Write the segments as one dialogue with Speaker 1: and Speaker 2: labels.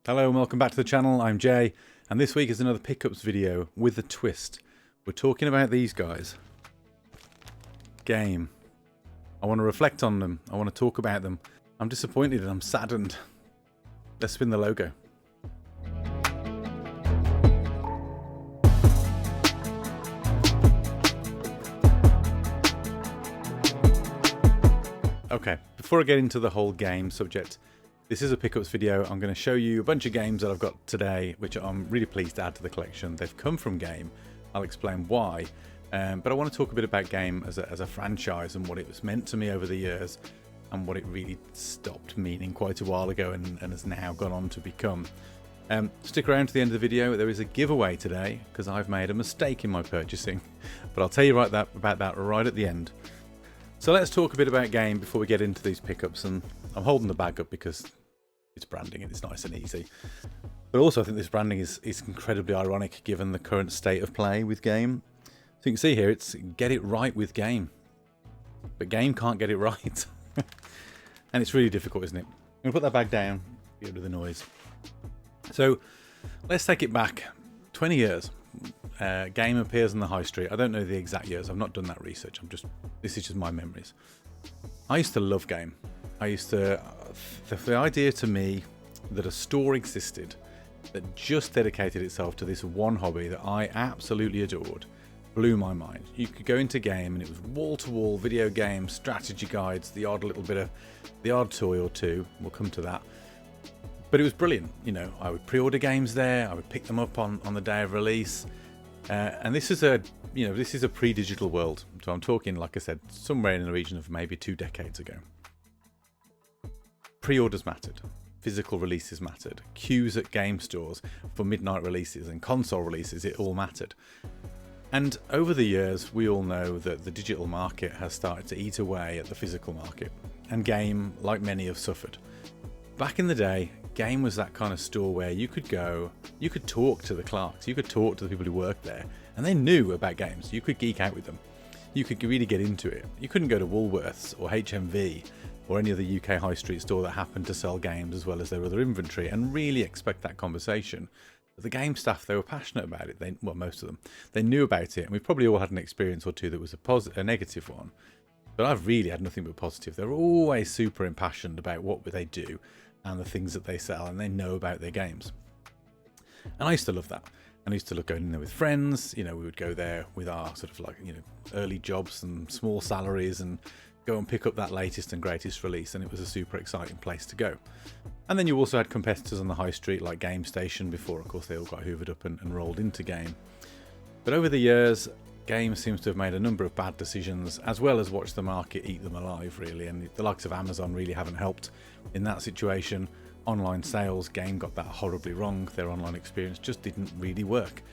Speaker 1: Hello and welcome back to the channel. I'm Jay, and this week is another pickups video with a twist. We're talking about these guys. Game. I want to reflect on them. I want to talk about them. I'm disappointed and I'm saddened. Let's spin the logo. Okay, before I get into the whole game subject, this is a pickups video. I'm going to show you a bunch of games that I've got today, which I'm really pleased to add to the collection. They've come from Game. I'll explain why. But I want to talk a bit about Game as a franchise and what it was meant to me over the years and what it really stopped meaning quite a while ago and has now gone on to become. Stick around to the end of the video. There is a giveaway today because I've made a mistake in my purchasing. But I'll tell you about that right at the end. So let's talk a bit about Game before we get into these pickups, and I'm holding the bag up because it's branding and it's nice and easy. But also I think this branding is incredibly ironic given the current state of play with Game. So you can see here it's get it right with Game. But Game can't get it right. And it's really difficult, isn't it? I'm going to put that bag down, get rid of the noise. So let's take it back 20 years. Game appears on the high street. I don't know the exact years. I've not done that research. This is just my memories. I used to love Game. The idea to me that a store existed that just dedicated itself to this one hobby that I absolutely adored blew my mind. You could go into Game and it was wall-to-wall video games, strategy guides, the odd toy or two. We'll come to that. But it was brilliant. You know, I would pre-order games there. I would pick them up on the day of release. And this is a pre-digital world. So I'm talking, like I said, somewhere in the region of maybe 2 decades ago. Pre-orders mattered. Physical releases mattered. Queues at game stores for midnight releases and console releases, it all mattered. And over the years, we all know that the digital market has started to eat away at the physical market. And Game, like many, have suffered. Back in the day, Game was that kind of store where you could go, you could talk to the clerks, you could talk to the people who worked there, and they knew about games. You could geek out with them. You could really get into it. You couldn't go to Woolworths or HMV or any other UK high street store that happened to sell games as well as their other inventory and really expect that conversation. But the Game staff, they were passionate about it. Most of them. They knew about it, and we've probably all had an experience or two that was a negative one. But I've really had nothing but positive. They're always super impassioned about what they do and the things that they sell, and they know about their games. And I used to love that. And I used to go in there with friends. You know, we would go there with our sort of early jobs and small salaries and go and pick up that latest and greatest release, and it was a super exciting place to go. And then you also had competitors on the high street like Game Station before, of course, they all got hoovered up and rolled into Game. But over the years, Game seems to have made a number of bad decisions, as well as watch the market eat them alive, really. And the likes of Amazon really haven't helped in that situation. Online sales, Game got that horribly wrong. Their online experience just didn't really work.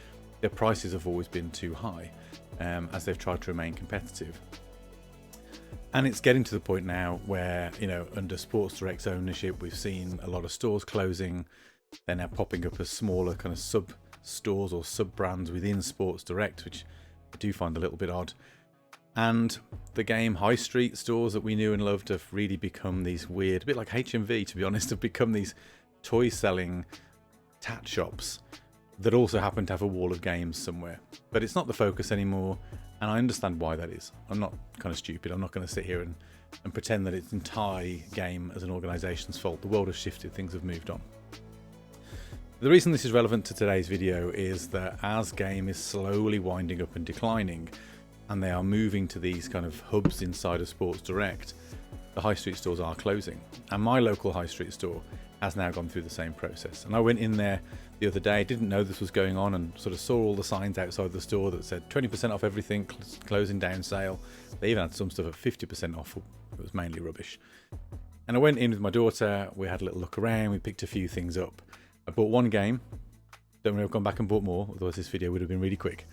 Speaker 1: Their prices have always been too high, as they've tried to remain competitive. And it's getting to the point now where, under Sports Direct's ownership, we've seen a lot of stores closing. They're now popping up as smaller kind of sub-stores or sub-brands within Sports Direct, which I do find a little bit odd. And the Game high street stores that we knew and loved have really become these weird, a bit like HMV, to be honest, have become these toy-selling tat shops that also happen to have a wall of games somewhere. But it's not the focus anymore, and I understand why that is. I'm not kind of stupid. I'm not going to sit here and pretend that it's entire Game as an organisation's fault. The world has shifted. Things have moved on. The reason this is relevant to today's video is that as Game is slowly winding up and declining, and they are moving to these kind of hubs inside of Sports Direct, the high street stores are closing. And my local high street store has now gone through the same process. And I went in there the other day, didn't know this was going on, and sort of saw all the signs outside the store that said 20% off everything, closing down sale. They even had some stuff at 50% off. It was mainly rubbish. And I went in with my daughter, we had a little look around, we picked a few things up. I bought one game. Don't worry, I've gone back and bought more, otherwise this video would have been really quick.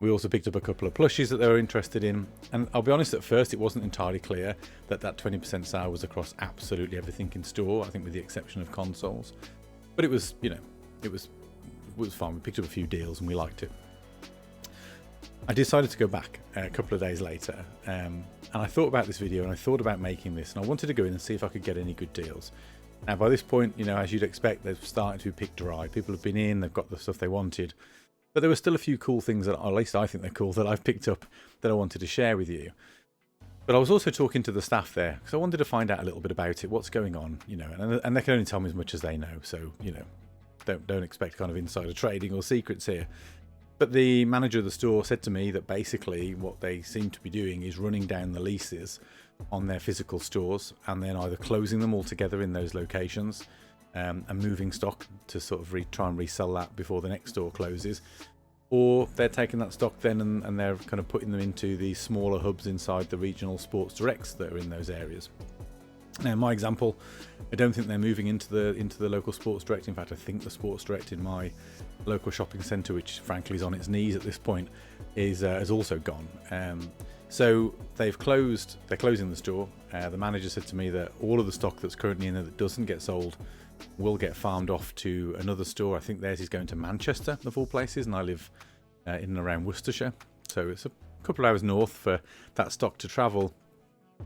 Speaker 1: We also picked up a couple of plushies that they were interested in. And I'll be honest, at first it wasn't entirely clear that 20% sale was across absolutely everything in store, I think with the exception of consoles. But it was, it was fine. We picked up a few deals and we liked it. I decided to go back a couple of days later, and I thought about this video and I thought about making this, and I wanted to go in and see if I could get any good deals. Now, by this point, as you'd expect, they've started to be picked dry. People have been in, they've got the stuff they wanted. But there were still a few cool things that, or at least I think they're cool, that I've picked up that I wanted to share with you. But I was also talking to the staff there because I wanted to find out a little bit about it, what's going on, and they can only tell me as much as they know. So, don't expect kind of insider trading or secrets here. But the manager of the store said to me that basically what they seem to be doing is running down the leases on their physical stores and then either closing them altogether in those locations and moving stock to sort of try and resell that before the next store closes, or they're taking that stock then and they're kind of putting them into the smaller hubs inside the regional sports directs that are in those areas. Now, in my example, I don't think they're moving into the local sports direct. In fact, I think the sports direct in my local shopping centre, which frankly is on its knees at this point, has also gone. So they're closing the store. The manager said to me that all of the stock that's currently in there that doesn't get sold will get farmed off to another store. I think theirs is going to Manchester, of all places, and I live in and around Worcestershire. So it's a couple of hours north for that stock to travel,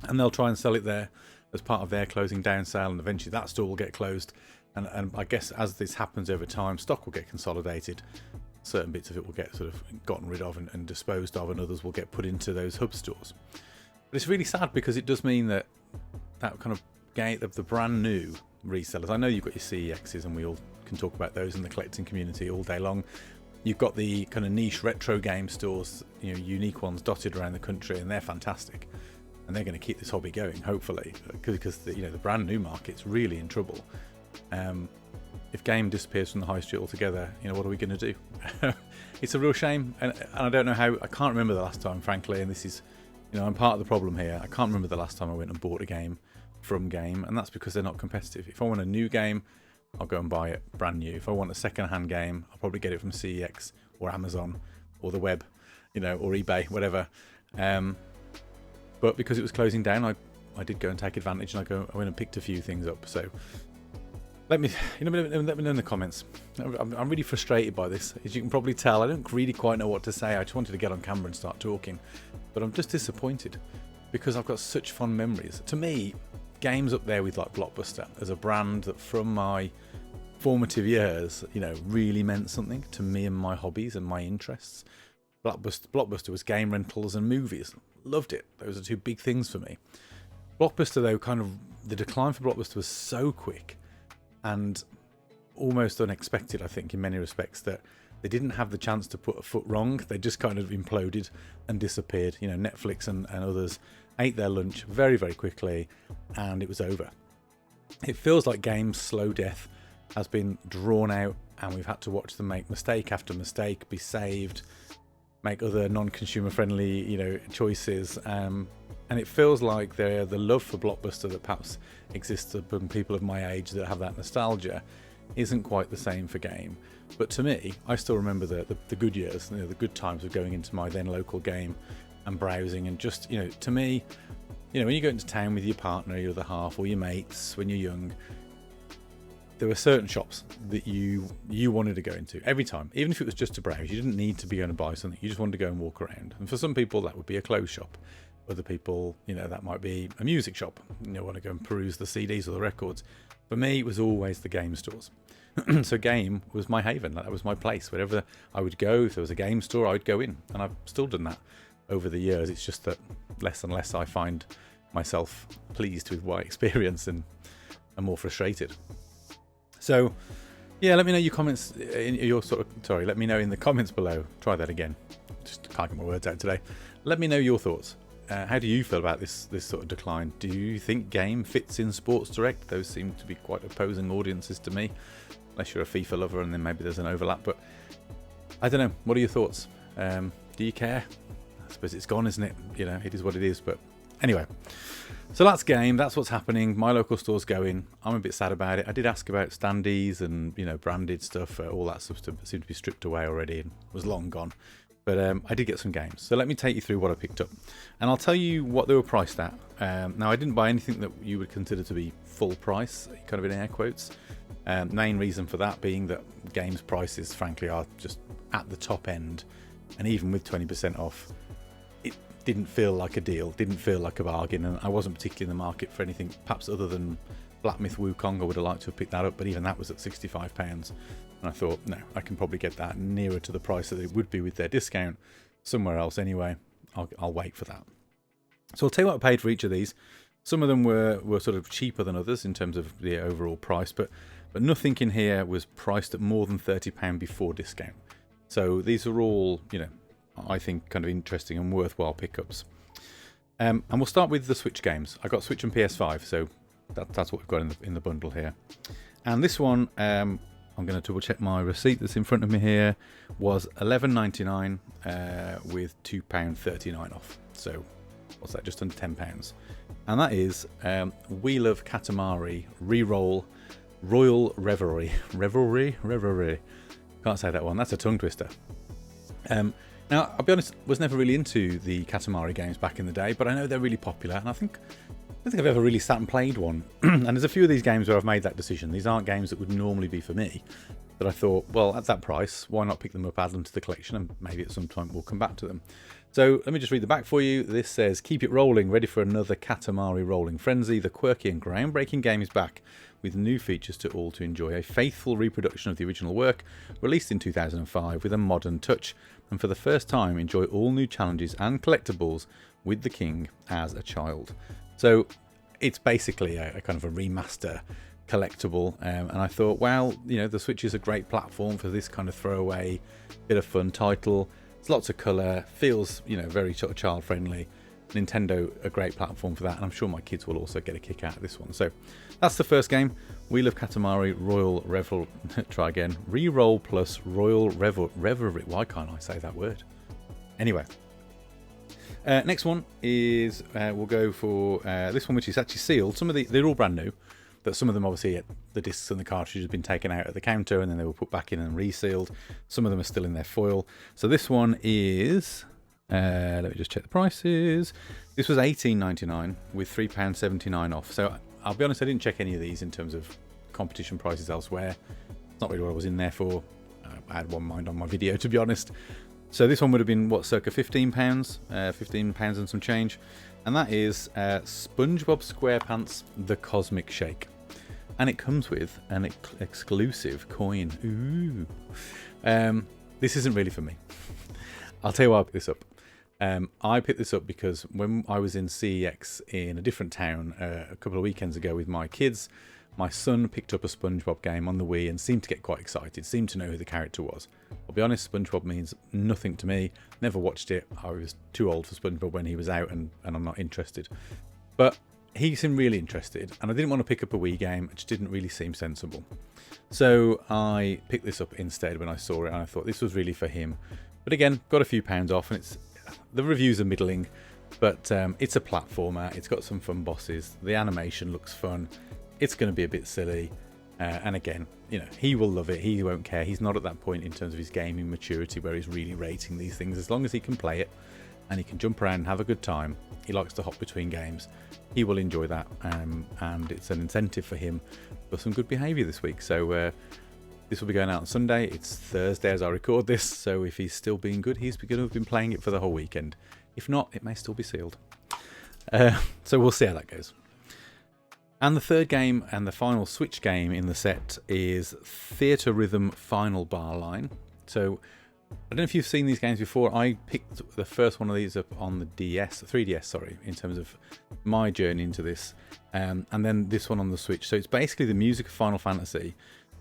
Speaker 1: and they'll try and sell it there as part of their closing down sale, and eventually that store will get closed. And I guess as this happens over time, stock will get consolidated. Certain bits of it will get sort of gotten rid of and disposed of, and others will get put into those hub stores. But it's really sad because it does mean that kind of gate of the brand new resellers. I know you've got your CEXs, and we all can talk about those in the collecting community all day long. You've got the kind of niche retro game stores, unique ones dotted around the country, and they're fantastic. And they're going to keep this hobby going, hopefully, because the brand new market's really in trouble. If game disappears from the high street altogether, what are we going to do? It's a real shame, and I don't know how. I can't remember the last time, frankly, and this is, I'm part of the problem here. I can't remember the last time I went and bought a game from Game, and that's because they're not competitive. If I want a new game, I'll go and buy it brand new. If I want a second-hand game, I'll probably get it from CEX or Amazon or the web, or eBay, whatever. But because it was closing down, I did go and take advantage, and I went and picked a few things up. So let me know in the comments. I'm really frustrated by this, as you can probably tell. I don't really quite know what to say. I just wanted to get on camera and start talking, but I'm just disappointed because I've got such fond memories. To me, Game's up there with like Blockbuster as a brand that from my formative years, really meant something to me and my hobbies and my interests. Blockbuster was game rentals and movies. Loved it. Those are two big things for me. Blockbuster, though, the decline for Blockbuster was so quick and almost unexpected, I think, in many respects, that they didn't have the chance to put a foot wrong. They just kind of imploded and disappeared. Netflix and others ate their lunch very, very quickly, and it was over. It feels like Game's slow death has been drawn out, and we've had to watch them make mistake after mistake, be saved, make other non-consumer friendly, choices. And it feels like the love for Blockbuster that perhaps exists among people of my age that have that nostalgia isn't quite the same for Game. But to me, I still remember the good years, the good times of going into my then local Game and browsing, and just, to me, when you go into town with your partner, your other half, or your mates when you're young, there were certain shops that you wanted to go into every time, even if it was just to browse. You didn't need to be going to buy something. You just wanted to go and walk around. And for some people, that would be a clothes shop. Other people, that might be a music shop. Want to go and peruse the CDs or the records. For me, it was always the game stores. So Game was my haven. That was my place. Wherever I would go, if there was a game store, I would go in. And I've still done that over the years. It's just that less and less I find myself pleased with my experience and more frustrated. So, yeah, let me know your comments. Let me know in the comments below. Try that again. Just can't get my words out today. Let me know your thoughts. How do you feel about this sort of decline? Do you think Game fits in Sports Direct? Those seem to be quite opposing audiences to me, unless you're a FIFA lover, and then maybe there's an overlap. But I don't know. What are your thoughts? Do you care? I suppose it's gone, isn't it? It is what it is. But anyway, so that's Game. That's what's happening. My local store's going. I'm a bit sad about it. I did ask about standees and branded stuff. All that stuff seemed to be stripped away already and was long gone. But I did get some games. So let me take you through what I picked up, and I'll tell you what they were priced at. Now, I didn't buy anything that you would consider to be full price, kind of in air quotes. Main reason for that being that Games prices, frankly, are just at the top end, and even with 20% off, it didn't feel like a deal, didn't feel like a bargain, and I wasn't particularly in the market for anything perhaps other than Black Myth Wukong, I would have liked to have picked that up, but even that was at £65. And I thought, no, I can probably get that nearer to the price that it would be with their discount somewhere else anyway. I'll wait for that. So I'll tell you what I paid for each of these. Some of them were sort of cheaper than others in terms of the overall price, but nothing in here was priced at more than £30 before discount. So these are all, I think kind of interesting and worthwhile pickups. And we'll start with the Switch games. I got Switch and PS5, so that's what we've got in the bundle here. And this one, I'm going to double check my receipt that's in front of me here, was $11.99 with £2.39 off. So what's that, just under £10. And that is Wheel of Katamari Reroll Royal Revelry. Revelry. Can't say that one. That's a tongue twister. Now, I'll be honest, was never really into the Katamari games back in the day, but I know they're really popular, and I don't think I've ever really sat and played one. And there's a few of these games where I've made that decision. These aren't games that would normally be for me, but I thought, well, at that price, why not pick them up, add them to the collection, and maybe at some point we'll come back to them. So let me just read the back for you. This says, keep it rolling, ready for another Katamari rolling frenzy. The quirky and groundbreaking game is back with new features to all to enjoy. A faithful reproduction of the original work, released in 2005 with a modern touch. And for the first time, enjoy all new challenges and collectibles with the king as a child. So it's basically a kind of a remaster collectible. And I thought, well, the Switch is a great platform for this kind of throwaway, bit of fun title. It's lots of colour, feels, very sort of child friendly. Nintendo, a great platform for that, and I'm sure my kids will also get a kick out of this one. So that's the first game, Wheel of Katamari Royal Revel. Try again. Reroll plus Royal Revelry. Why can't I say that word? Anyway, next one is we'll go for this one, which is actually sealed. They're all brand new, but some of them obviously the discs and the cartridges have been taken out at the counter and then they were put back in and resealed. Some of them are still in their foil. So this one is. Let me just check the prices. This was $18.99 with £3.79 off. So I'll be honest, I didn't check any of these in terms of competition prices elsewhere. It's not really what I was in there for. I had one mind on my video, to be honest. So this one would have been, circa £15? £15 and some change. And that is SpongeBob SquarePants The Cosmic Shake. And it comes with an exclusive coin. Ooh. This isn't really for me. I'll tell you why I picked this up. I picked this up because when I was in CEX in a different town a couple of weekends ago with my kids, my son picked up a SpongeBob game on the Wii and seemed to get quite excited, seemed to know who the character was. I'll be honest, SpongeBob means nothing to me. Never watched it. I was too old for SpongeBob when he was out and I'm not interested. But he seemed really interested and I didn't want to pick up a Wii game. It just didn't really seem sensible. So I picked this up instead when I saw it and I thought this was really for him. But again, got a few pounds off, and the reviews are middling, but it's a platformer. It's got some fun bosses. The animation looks fun. It's going to be a bit silly, and again, he will love it. He won't care. He's not at that point in terms of his gaming maturity where he's really rating these things. As long as he can play it and he can jump around and have a good time, he likes to hop between games. He will enjoy that, and it's an incentive for him for some good behaviour this week. So. This will be going out on Sunday. It's Thursday as I record this, so if he's still being good, he's going to have been playing it for the whole weekend. If not, it may still be sealed. So we'll see how that goes. And the third game and the final Switch game in the set is Theatre Rhythm Final Bar Line. So I don't know if you've seen these games before. I picked the first one of these up on the 3DS, in terms of my journey into this, and then this one on the Switch. So it's basically the music of Final Fantasy.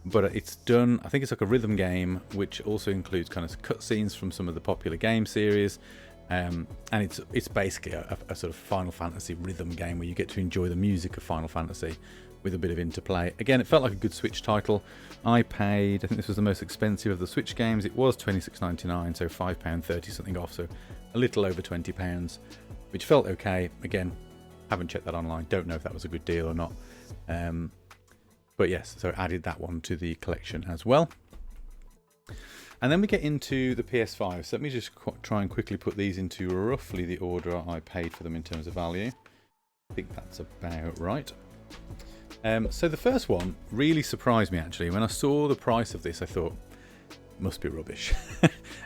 Speaker 1: But it's done, I think it's like a rhythm game, which also includes kind of cutscenes from some of the popular game series. And it's basically a sort of Final Fantasy rhythm game where you get to enjoy the music of Final Fantasy with a bit of interplay. Again, it felt like a good Switch title. I think this was the most expensive of the Switch games. It was £26.99, so £5.30 something off, so a little over £20, which felt okay. Again, haven't checked that online. Don't know if that was a good deal or not. But yes, so added that one to the collection as well. And then we get into the PS5. So let me just try and quickly put these into roughly the order I paid for them in terms of value. I think that's about right. So the first one really surprised me actually. When I saw the price of this, I thought, must be rubbish.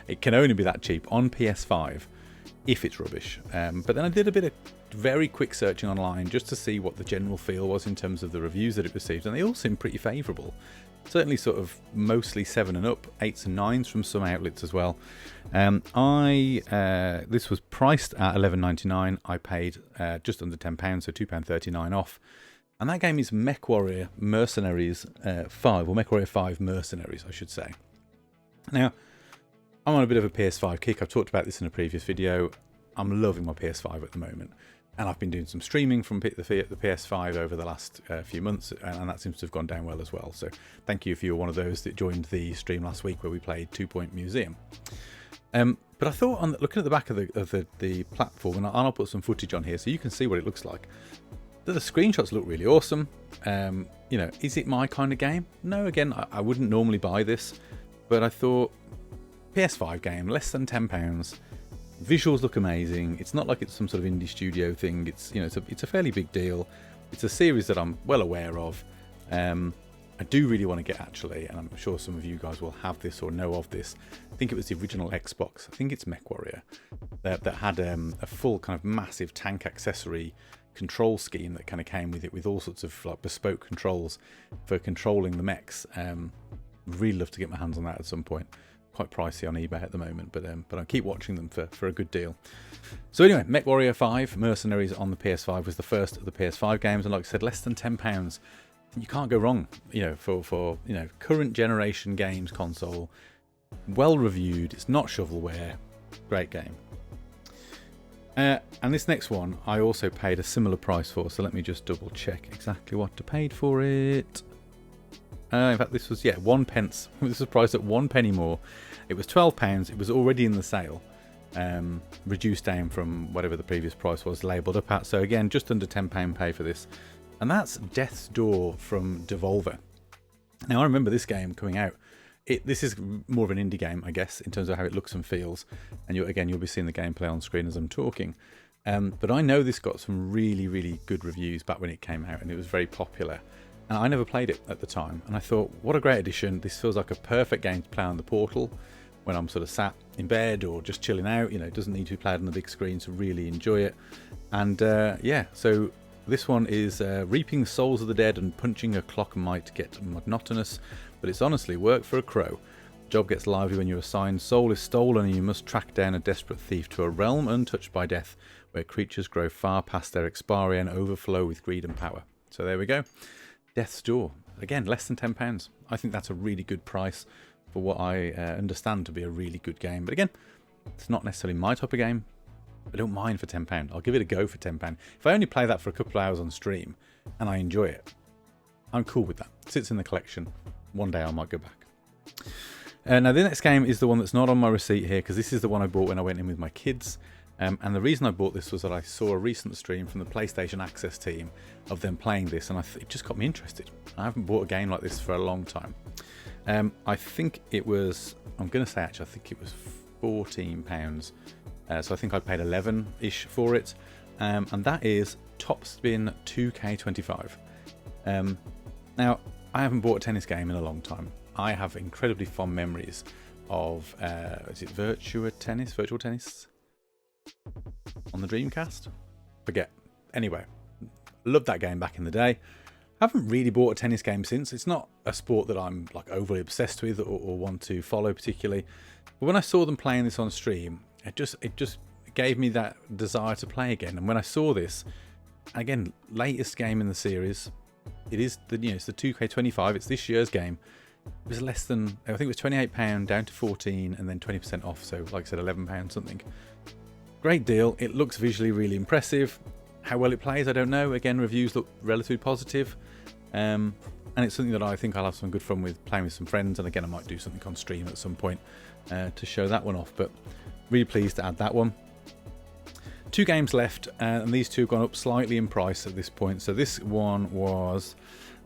Speaker 1: It can only be that cheap on PS5. if it's rubbish. But then I did a bit of very quick searching online just to see what the general feel was in terms of the reviews that it received, and they all seemed pretty favourable. Certainly sort of mostly 7 and up, 8s and 9s from some outlets as well. This was priced at $11.99. I paid just under £10, so £2.39 off. And that game is MechWarrior Mercenaries 5, or MechWarrior 5 Mercenaries, I should say. Now, I'm on a bit of a PS5 kick. I've talked about this in a previous video. I'm loving my PS5 at the moment. And I've been doing some streaming from the PS5 over the last few months, and that seems to have gone down well as well. So thank you if you were one of those that joined the stream last week where we played 2 Point Museum. But I thought, looking at the back of the platform, and I'll put some footage on here so you can see what it looks like. The screenshots look really awesome. You know, is it my kind of game? No, again, I wouldn't normally buy this, but I thought PS5 game, less than £10. Visuals look amazing. It's not like it's some sort of indie studio thing. It's, you know, it's a fairly big deal. It's a series that I'm well aware of. I do really want to get, actually, and I'm sure some of you guys will have this or know of this. I think it was the original Xbox. I think it's MechWarrior that had a full kind of massive tank accessory control scheme that kind of came with it, with all sorts of like bespoke controls for controlling the mechs. Really love to get my hands on that at some point. Quite pricey on eBay at the moment, but I keep watching them for a good deal. So anyway, MechWarrior 5 Mercenaries on the PS5 was the first of the PS5 games, and like I said, less than £10. You can't go wrong, you know, for you know, current generation games console. Well reviewed. It's not shovelware. Great game. And this next one I also paid a similar price for, so let me just double check exactly what I paid for it. In fact, this was, 1 pence. This was priced at 1 penny more. It was £12. It was already in the sale, reduced down from whatever the previous price was labelled up at. So again, just under £10 pay for this. And that's Death's Door from Devolver. Now, I remember this game coming out. This is more of an indie game, I guess, in terms of how it looks and feels. And you'll be seeing the gameplay on screen as I'm talking. But I know this got some really, really good reviews back when it came out, and it was very popular. And I never played it at the time. And I thought, what a great addition. This feels like a perfect game to play on the Portal when I'm sort of sat in bed or just chilling out. You know, it doesn't need to be played on the big screen to really enjoy it. And so this one is reaping souls of the dead and punching a clock might get monotonous, but it's honestly work for a crow. Job gets lively when your assigned soul is stolen and you must track down a desperate thief to a realm untouched by death, where creatures grow far past their expiry and overflow with greed and power. So there we go. Death's Door. Again, less than £10. I think that's a really good price for what I understand to be a really good game. But again, it's not necessarily my type of game. I don't mind for £10. I'll give it a go for £10. If I only play that for a couple of hours on stream and I enjoy it, I'm cool with that. It sits in the collection. One day I might go back. Now the next game is the one that's not on my receipt here, because this is the one I bought when I went in with my kids. And the reason I bought this was that I saw a recent stream from the PlayStation Access team of them playing this, and it just got me interested. I haven't bought a game like this for a long time. I think it was, I think it was £14. So I think I paid 11-ish for it. And that is Top Spin 2K25. Now, I haven't bought a tennis game in a long time. I have incredibly fond memories of, is it Virtual Tennis on the Dreamcast? Forget. Anyway, loved that game back in the day. Haven't really bought a tennis game since. It's not a sport that I'm like overly obsessed with or want to follow particularly. But when I saw them playing this on stream, it just gave me that desire to play again. And when I saw this, again, latest game in the series, it's the 2K25. It's this year's game. It was less than, I think it was £28 down to 14, and then 20% off. So like I said, £11 something. Great deal. It looks visually really impressive. How well it plays, I don't know. Again, reviews look relatively positive. And it's something that I think I'll have some good fun with, playing with some friends. And again, I might do something on stream at some point to show that one off. But really pleased to add that one. 2 games left, and these two have gone up slightly in price at this point. So this one was,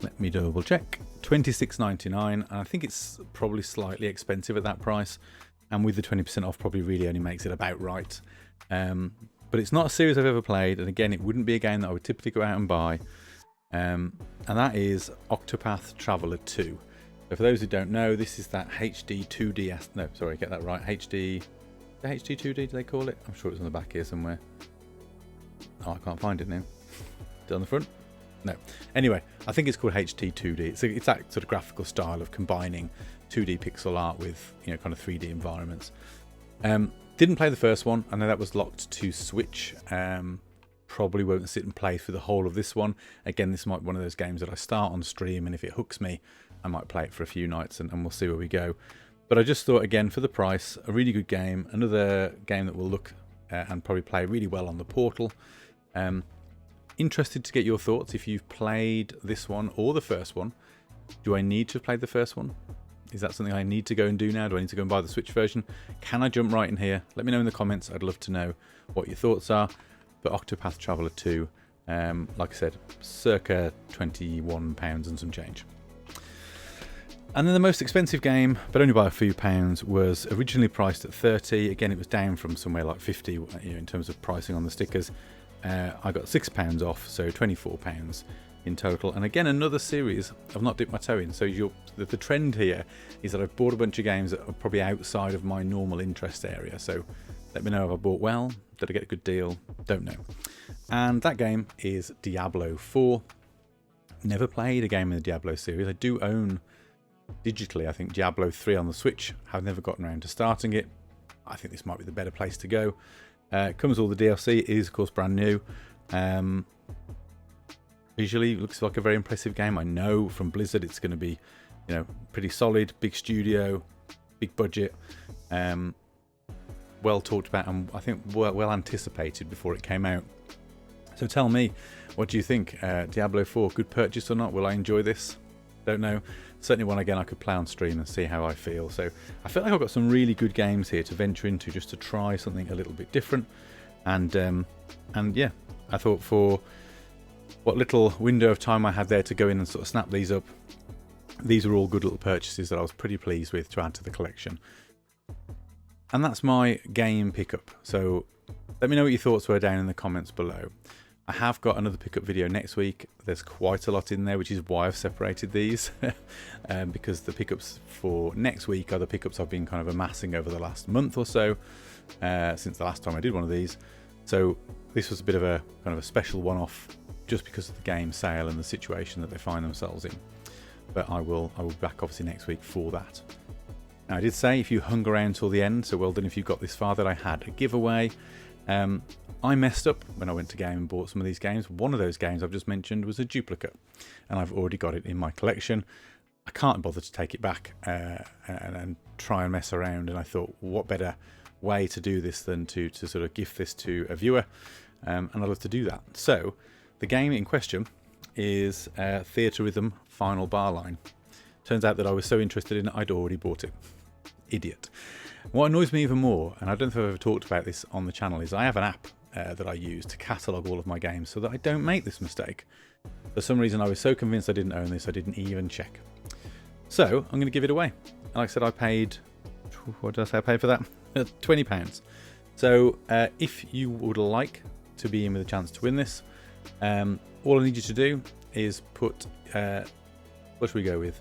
Speaker 1: let me double check, $26.99. And I think it's probably slightly expensive at that price. And with the 20% off, probably really only makes it about right. But it's not a series I've ever played, and again, it wouldn't be a game that I would typically go out and buy. And that is Octopath Traveler 2. So for those who don't know, this is that HD 2D, no, sorry, get that right, HD The HT2D, do they call it? I'm sure it's on the back here somewhere. Oh, I can't find it now. Is it on the front? No. Anyway, I think it's called HT2D. It's that sort of graphical style of combining 2D pixel art with, you know, kind of 3D environments. Didn't play the first one. I know that was locked to Switch. Probably won't sit and play through the whole of this one. Again, this might be one of those games that I start on stream, and if it hooks me, I might play it for a few nights, and we'll see where we go. But I just thought, again, for the price, a really good game. Another game that will look and probably play really well on the Portal. Interested to get your thoughts if you've played this one or the first one. Do I need to have played the first one? Is that something I need to go and do now? Do I need to go and buy the Switch version? Can I jump right in here? Let me know in the comments. I'd love to know what your thoughts are. But Octopath Traveler 2, like I said, circa £21 and some change. And then the most expensive game, but only by a few pounds, was originally priced at 30. Again, it was down from somewhere like 50, you know, in terms of pricing on the stickers. I got £6 off, so £24 in total. And again, another series I've not dipped my toe in. So the trend here is that I've bought a bunch of games that are probably outside of my normal interest area. So let me know if I bought well. Did I get a good deal? Don't know. And that game is Diablo 4. Never played a game in the Diablo series. I do own digitally, I think, Diablo 3 on the Switch. Have never gotten around to starting it. I think this might be the better place to go. It comes with all the DLC. It is, of course, brand new. Visually, it looks like a very impressive game. I know from Blizzard it's going to be, you know, pretty solid, big studio, big budget. Well talked about, and I think well anticipated before it came out. So tell me, what do you think? Diablo 4, good purchase or not? Will I enjoy this? Don't know. Certainly one, again, I could play on stream and see how I feel. So I feel like I've got some really good games here to venture into, just to try something a little bit different. And yeah, I thought for what little window of time I had there to go in and sort of snap these up, these were all good little purchases that I was pretty pleased with to add to the collection. And that's my game pickup. So let me know what your thoughts were down in the comments below. I have got another pickup video next week. There's quite a lot in there, which is why I've separated these. Because the pickups for next week are the pickups I've been kind of amassing over the last month or so, since the last time I did one of these. So this was a bit of a kind of a special one-off, just because of the game sale and the situation that they find themselves in. But I will be back obviously next week for that. Now, I did say if you hung around till the end, so well done if you got this far, that I had a giveaway. I messed up when I went to game and bought some of these games. One of those games I've just mentioned was a duplicate, and I've already got it in my collection. I can't bother to take it back and try and mess around, and I thought, what better way to do this than to sort of gift this to a viewer, and I'd love to do that. So the game in question is Theatrhythm Final Bar Line. Turns out that I was so interested in it, I'd already bought it. Idiot. What annoys me even more, and I don't know if I've ever talked about this on the channel, is I have an app that I use to catalogue all of my games so that I don't make this mistake. For some reason, I was so convinced I didn't own this, I didn't even check. So I'm going to give it away. And like I said, I paid, what did I say I paid for that? £20. So if you would like to be in with a chance to win this, all I need you to do is put, what should we go with?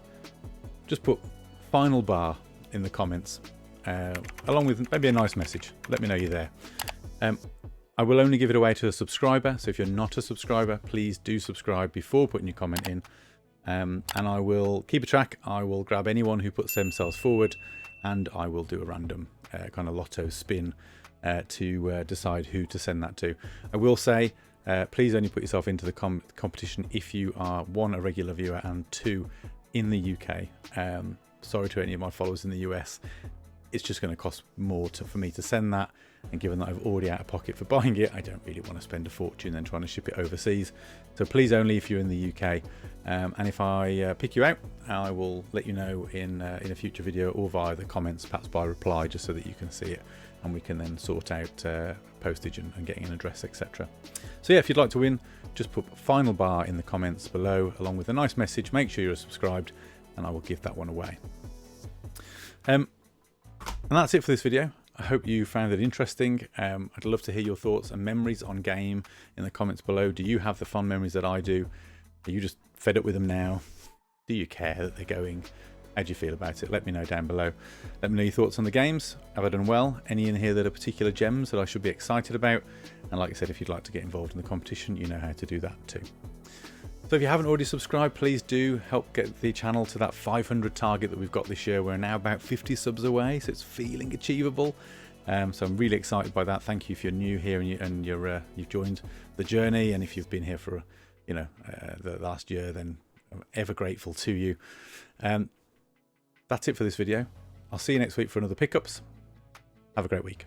Speaker 1: Just put Final Bar in the comments, along with maybe a nice message. Let me know you're there. I will only give it away to a subscriber, so if you're not a subscriber, please do subscribe before putting your comment in. And I will keep a track. I will grab anyone who puts themselves forward, and I will do a random kind of lotto spin to decide who to send that to. I will say, please only put yourself into the competition if you are, 1, a regular viewer, and 2, in the UK. Sorry to any of my followers in the US. It's just going to cost more for me to send that, and given that I've already out of pocket for buying it, I don't really want to spend a fortune then trying to ship it overseas. So please only if you're in the UK, and if I pick you out, I will let you know in a future video, or via the comments, perhaps by reply, just so that you can see it, and we can then sort out postage and getting an address, etc. So yeah, if you'd like to win, just put Final Bar in the comments below, along with a nice message. Make sure you're subscribed, and I will give that one away. And that's it for this video. I hope you found it interesting. I'd love to hear your thoughts and memories on game in the comments below. Do you have the fond memories that I do? Are you just fed up with them now? Do you care that they're going? How do you feel about it? Let me know down below. Let me know your thoughts on the games. Have I done well? Any in here that are particular gems that I should be excited about? And like I said, if you'd like to get involved in the competition, you know how to do that too. So if you haven't already subscribed, please do help get the channel to that 500 target that we've got this year. We're now about 50 subs away, so it's feeling achievable. So I'm really excited by that. Thank you if you're new here and you've joined the journey, and if you've been here for the last year, then I'm ever grateful to you. That's it for this video. I'll see you next week for another pickups. Have a great week.